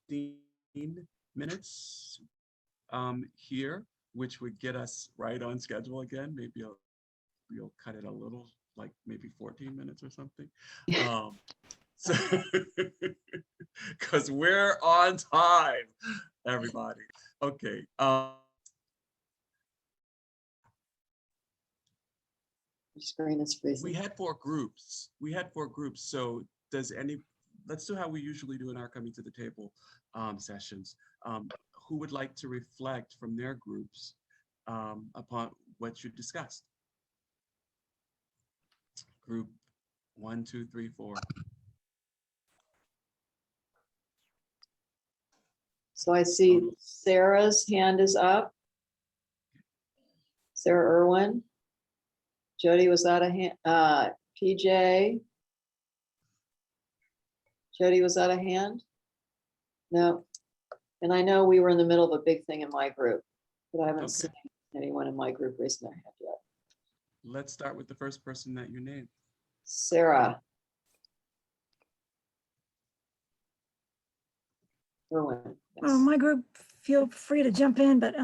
15 minutes here, which would get us right on schedule again. Maybe you'll cut it a little, like maybe 14 minutes or something. So, because we're on time, everybody. Okay. Your screen is freezing. We had 4 groups. So let's do how we usually do in our coming to the table sessions. Who would like to reflect from their groups upon what you discussed? Group 1, 2, 3, 4. So I see Sarah's hand is up. Sarah Irwin. Jody, was that a hand? PJ. Jody, was that a hand? No. And I know we were in the middle of a big thing in my group, but I haven't Okay. seen anyone in my group raise their hand yet. Let's start with the first person that you named. Sarah. Irwin. Well, Yes. my group, feel free to jump in, but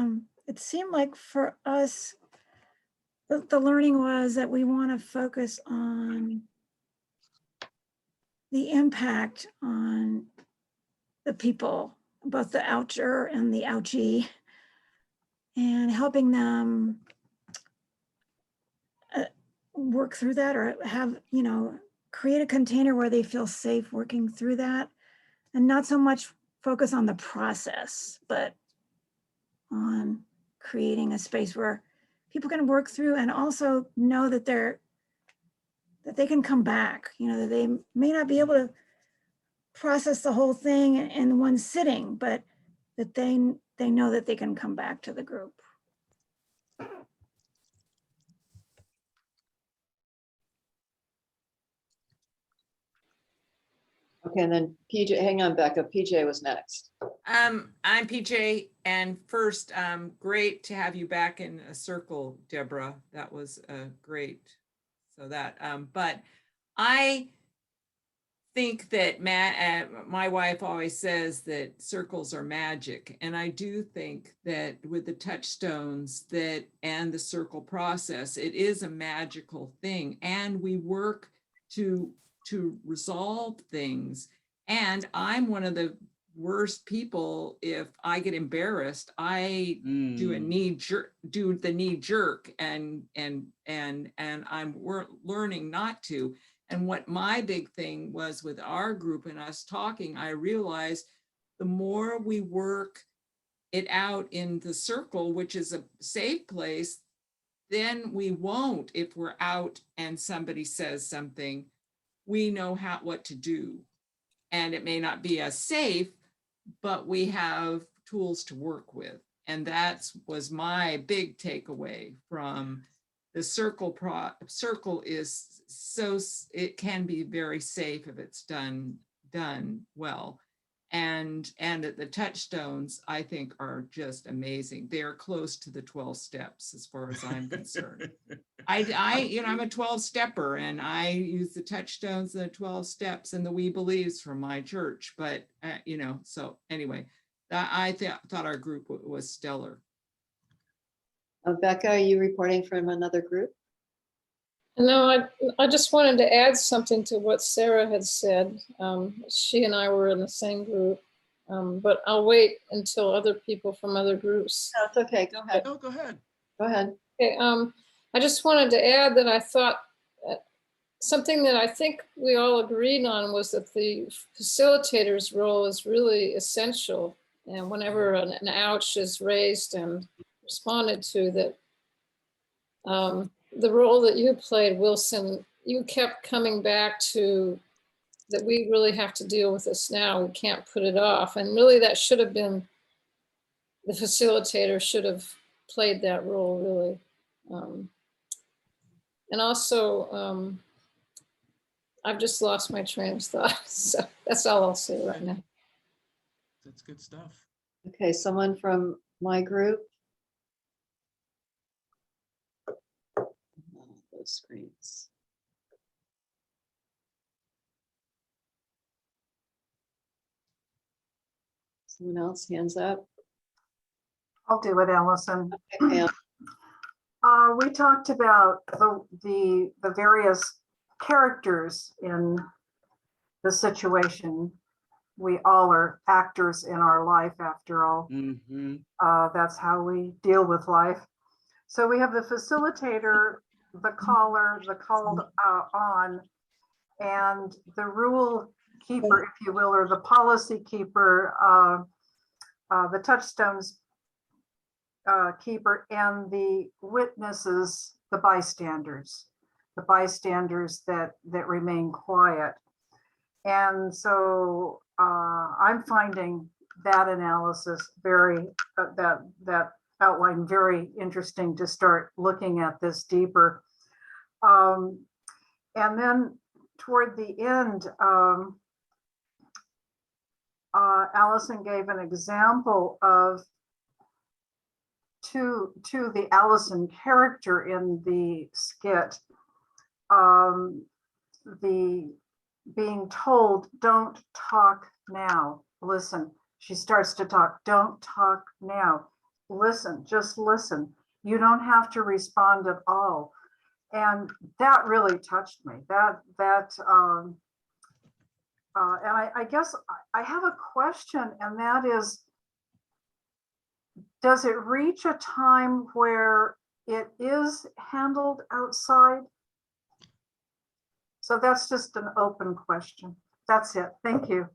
it seemed like for us, the learning was that we want to focus on the impact on the people, both the oucher and the ouchie, and helping them work through that, or have, create a container where they feel safe working through that, and not so much focus on the process, but on creating a space where people can work through and also know that they can come back, that they may not be able to process the whole thing in one sitting, but that they know that they can come back to the group. Okay, and then PJ, hang on, Becca. PJ was next. I'm PJ, and first, great to have you back in a circle, Deborah. That was great. So that, but I think that my wife always says that circles are magic. And I do think that with the touchstones and the circle process, it is a magical thing. And we work to resolve things. And I'm one of the worst people. If I get embarrassed, I do the knee jerk, and I'm learning not to. And what my big thing was with our group and us talking, I realized the more we work it out in the circle, which is a safe place, then we won't, if we're out and somebody says something, we know what to do. And it may not be as safe, but we have tools to work with. And that was my big takeaway from the circle. Circle is it can be very safe if it's done well. And the touchstones, I think, are just amazing. They're close to the 12 steps as far as I'm concerned. I'm a 12 stepper, and I use the touchstones and the 12 steps and the we believes from my church. But, so anyway, I thought our group was stellar. Becca, are you reporting from another group? No, I just wanted to add something to what Sarah had said. She and I were in the same group, but I'll wait until other people from other groups. No, it's okay. Go ahead. No, go ahead. Go ahead. Okay, I just wanted to add that I thought something that I think we all agreed on was that the facilitator's role is really essential. And whenever an ouch is raised and responded to, that the role that you played, Wilson, you kept coming back to that we really have to deal with this now. We can't put it off. And really that should have been, the facilitator should have played that role really. And also, I've just lost my train of thought. So that's all I'll say right now. That's good stuff. Okay, someone from my group. Those screens. Someone else, hands up. I'll do it, Allison. Okay, Pam. We talked about the various characters in the situation. We all are actors in our life, after all. Mm-hmm. That's how we deal with life. So we have the facilitator, the caller, the called on, and the rule keeper, if you will, or the policy keeper, the touchstones keeper, and the witnesses, the bystanders that remain quiet. And so I'm finding that analysis very, that outline very interesting to start looking at this deeper. And then toward the end, Allison gave an example of to the Allison character in the skit, the being told, don't talk now, listen. She starts to talk, don't talk now, listen, just listen. You don't have to respond at all. And that really touched me. And I guess I have a question, and that is, does it reach a time where it is handled outside? So that's just an open question. That's it. Thank you.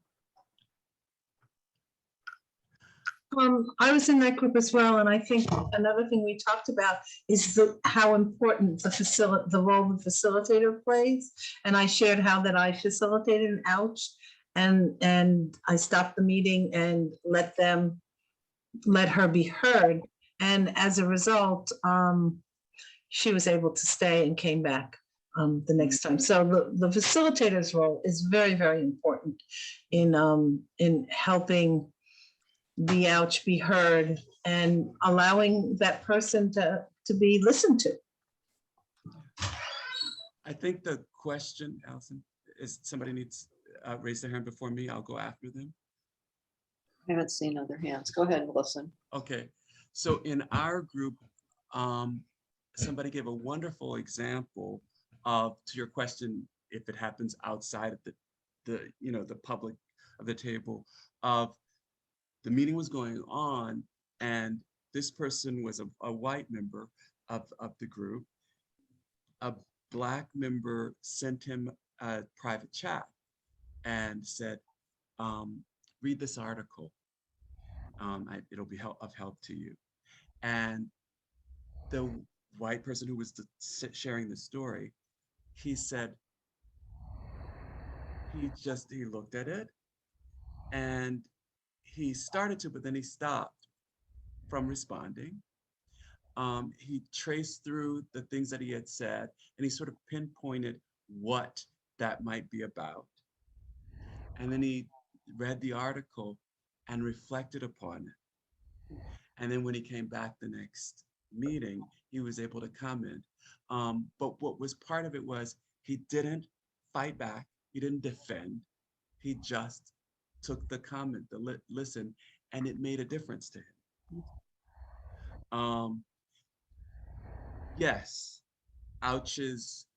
I was in that group as well, and I think another thing we talked about is how important the role the facilitator plays. And I shared how that I facilitated an ouch, and I stopped the meeting and let her be heard. And as a result, she was able to stay and came back the next time. So the facilitator's role is very, very important in helping the ouch be heard and allowing that person to be listened to. I think the question, Allison, is somebody needs raised their hand before me, I'll go after them. I haven't seen other hands. Go ahead, Melissa. Okay, so in our group, somebody gave a wonderful example of, to your question, if it happens outside of the public of the table, of the meeting was going on, and this person was a white member of the group. A Black member sent him a private chat and said, read this article. It'll be of help to you. And the white person who was sharing the story, he said, he looked at it and he started to, but then he stopped from responding. He traced through the things that he had said, and he sort of pinpointed what that might be about. And then he read the article and reflected upon it. And then when he came back the next meeting, he was able to comment. But what was part of it was he didn't fight back, he didn't defend, he just took the comment, the listen, and it made a difference to him. Yes, ouches.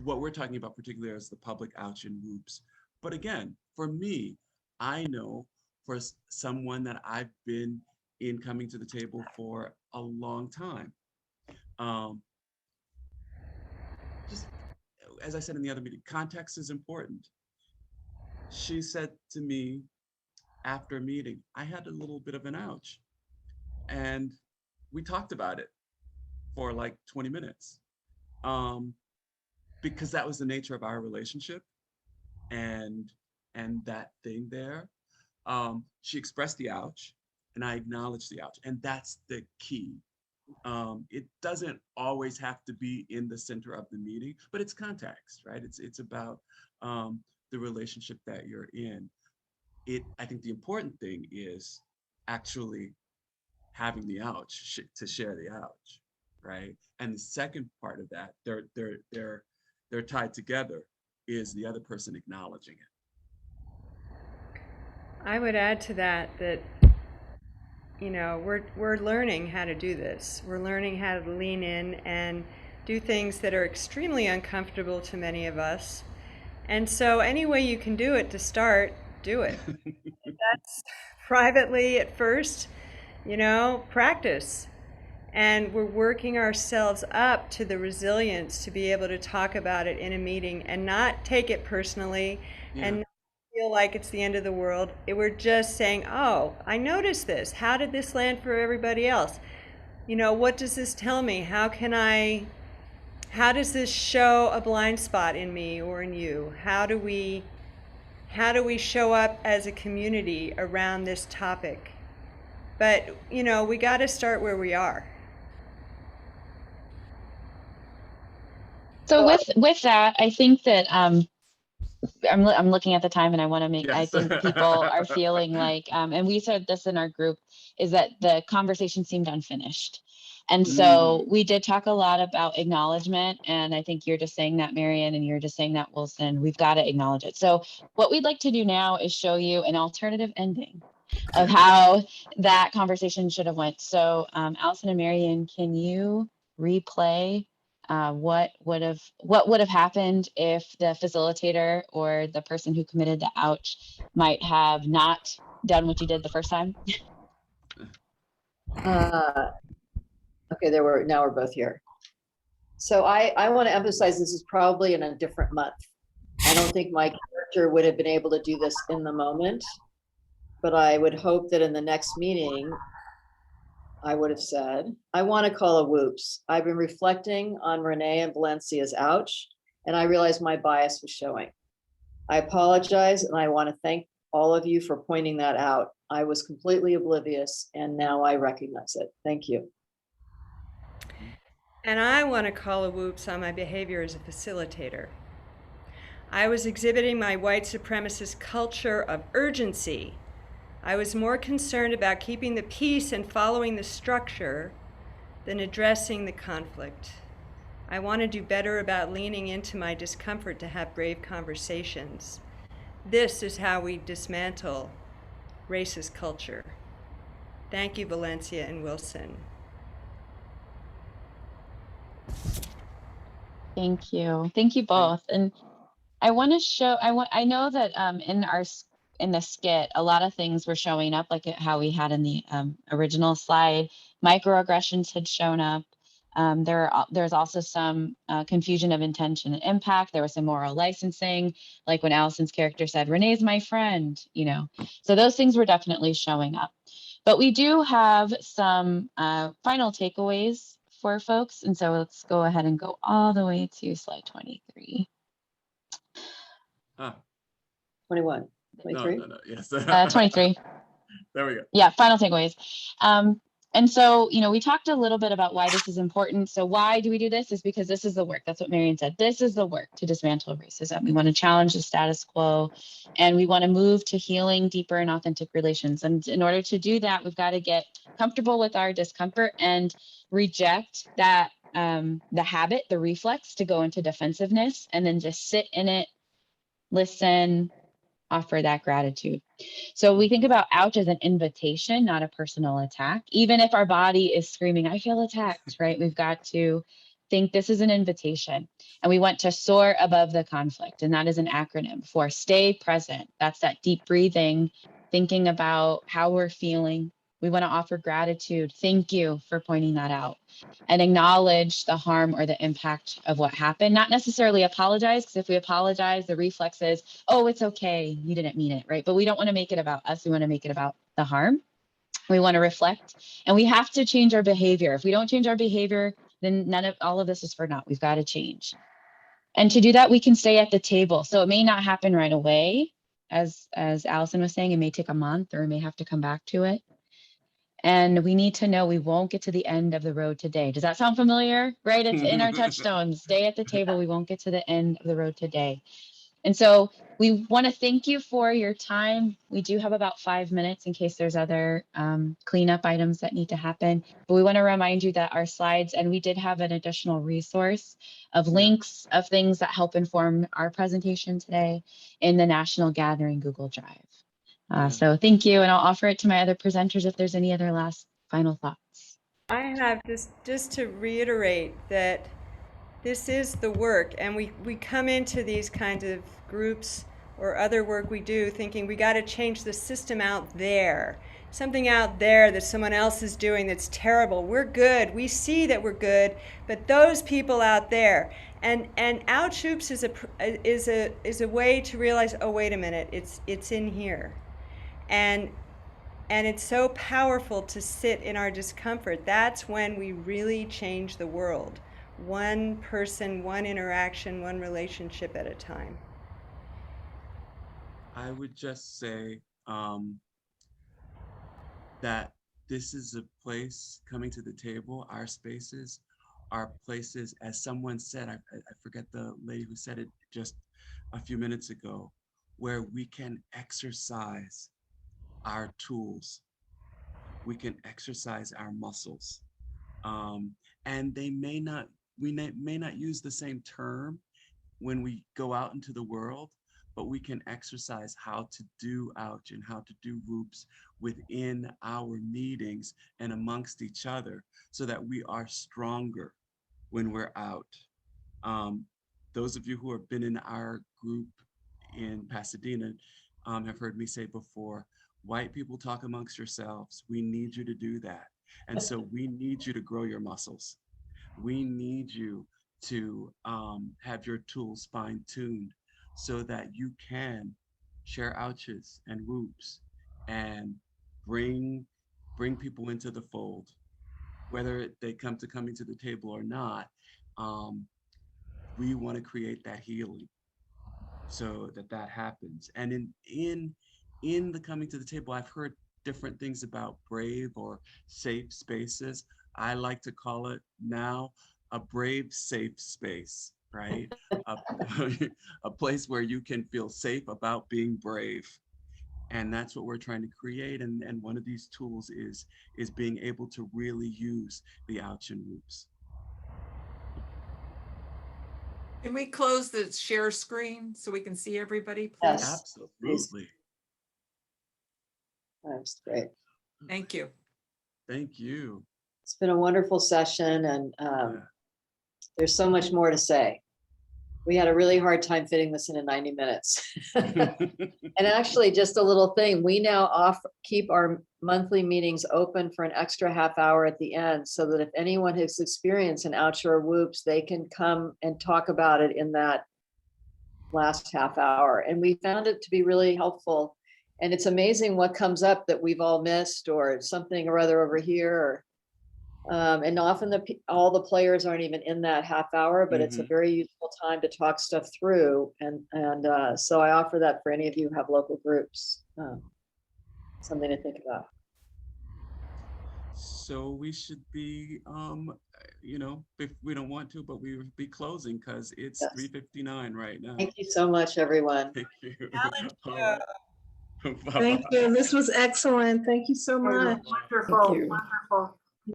What we're talking about particularly is the public ouch and whoops. But again, for me, I know for someone that I've been in coming to the table for a long time. Just as I said in the other meeting, context is important. She said to me after a meeting, I had a little bit of an ouch. And we talked about it for like 20 minutes. Because that was the nature of our relationship and that thing there. She expressed the ouch and I acknowledged the ouch. And that's the key. It doesn't always have to be in the center of the meeting, but it's context, right? It's about the relationship that you're in. I think the important thing is actually having the ouch to share the ouch, right? And the second part of that, they're tied together, is the other person acknowledging it. I would add to that we're learning how to do this. We're learning how to lean in and do things that are extremely uncomfortable to many of us. And so any way you can do it to start, do it. That's privately at first, practice. And we're working ourselves up to the resilience to be able to talk about it in a meeting and not take it personally and not feel like it's the end of the world. We're just saying, oh, I noticed this. How did this land for everybody else? What does this tell me? How does this show a blind spot in me or in you? How do we show up as a community around this topic? But, we got to start where we are. So with that, I think that I'm looking at the time and I want to make, I think people are feeling like, and we said this in our group, is that the conversation seemed unfinished. And so we did talk a lot about acknowledgement. And I think you're just saying that, Marian, and you're just saying that, Wilson. We've got to acknowledge it. So what we'd like to do now is show you an alternative ending of how that conversation should have went. So Allison and Marian, can you replay what would have happened if the facilitator or the person who committed the ouch might have not done what you did the first time? Okay, now we're both here. So I want to emphasize this is probably in a different month. I don't think my character would have been able to do this in the moment, but I would hope that in the next meeting, I would have said, I want to call a whoops. I've been reflecting on Renee and Valencia's ouch, and I realized my bias was showing. I apologize, and I want to thank all of you for pointing that out. I was completely oblivious, and now I recognize it. Thank you. And I want to call a whoops on my behavior as a facilitator. I was exhibiting my white supremacist culture of urgency. I was more concerned about keeping the peace and following the structure than addressing the conflict. I want to do better about leaning into my discomfort to have brave conversations. This is how we dismantle racist culture. Thank you, Valencia and Wilson. Thank you. Thank you both. And I want to show, I know that in the skit, a lot of things were showing up, like how we had in the original slide. Microaggressions had shown up. There's also some confusion of intention and impact. There was some moral licensing, like when Allison's character said, Renee's my friend, you know. So those things were definitely showing up. But we do have some final takeaways for folks. And so let's go ahead and go all the way to slide 23. 21, No, 23? no, no. Yes. 23. There we go. Yeah, final takeaways. And so, you know, we talked a little bit about why this is important. So why do we do this? Is because this is the work. That's what Marion said. This is the work to dismantle racism. We want to challenge the status quo, and we want to move to healing deeper and authentic relations. And in order to do that, we've got to get comfortable with our discomfort and reject that the habit, the reflex to go into defensiveness, and then just sit in it, listen, offer that gratitude. So we think about ouch as an invitation, not a personal attack. Even if our body is screaming, I feel attacked, right? We've got to think this is an invitation, and we want to soar above the conflict. And that is an acronym for stay present. That's that deep breathing, thinking about how we're feeling. We want to offer gratitude. Thank you for pointing that out, and acknowledge the harm or the impact of what happened. Not necessarily apologize, because if we apologize, the reflex is, oh, it's okay, you didn't mean it, right? But we don't want to make it about us. We want to make it about the harm. We want to reflect, and we have to change our behavior. If we don't change our behavior, then all of this is for naught. We've got to change. And to do that, we can stay at the table. So it may not happen right away. As Allison was saying, it may take a month, or we may have to come back to it. And we need to know we won't get to the end of the road today. Does that sound familiar? Right? It's in our touchstones. Stay at the table. We won't get to the end of the road today. And so we want to thank you for your time. We do have about 5 minutes in case there's other cleanup items that need to happen. But we want to remind you that our slides, and we did have an additional resource of links of things that help inform our presentation today in the National Gathering Google Drive. So thank you, and I'll offer it to my other presenters if there's any other last final thoughts. I have just to reiterate that this is the work, and we come into these kinds of groups or other work we do thinking we got to change the system out there, something out there that someone else is doing that's terrible. We're good. We see that we're good, but those people out there, and ouch oops is a way to realize, oh, wait a minute, it's in here. And it's so powerful to sit in our discomfort. That's when we really change the world. One person, one interaction, one relationship at a time. I would just say that this is a place, coming to the table, our spaces are places, as someone said, I forget the lady who said it just a few minutes ago, where we can exercise our tools, we can exercise our muscles. And they may not, we may not use the same term when we go out into the world, but we can exercise how to do ouch and how to do whoops within our meetings and amongst each other, so that we are stronger when we're out. Those of you who have been in our group in Pasadena have heard me say before, white people, talk amongst yourselves. We need you to do that. And so we need you to grow your muscles. We need you to have your tools fine-tuned so that you can share ouches and whoops and bring people into the fold, whether they come to coming to the table or not. We want to create that healing so that happens. And in the coming to the table, I've heard different things about brave or safe spaces. I like to call it now a brave, safe space, right? A place where you can feel safe about being brave. And that's what we're trying to create. And one of these tools is being able to really use the ouch and whoops. Can we close the share screen so we can see everybody, please? Yes. Absolutely. That's great. Thank you. Thank you. It's been a wonderful session, and Yeah. there's so much more to say. We had a really hard time fitting this into 90 minutes. And actually, just a little thing, we now keep our monthly meetings open for an extra half hour at the end, so that if anyone has experienced an ouch or whoops, they can come and talk about it in that last half hour. And we found it to be really helpful. And it's amazing what comes up that we've all missed, or something or other over here. And often all the players aren't even in that half hour, but it's a very useful time to talk stuff through. And so I offer that for any of you who have local groups. Something to think about. So we should be, you know, if we don't want to, but we would be closing because it's Yes. 3:59 right now. Thank you so much, everyone. Thank you. Challenge All you. right. Thank Bye-bye. you. This was excellent. Thank you so much. Wonderful, you. wonderful.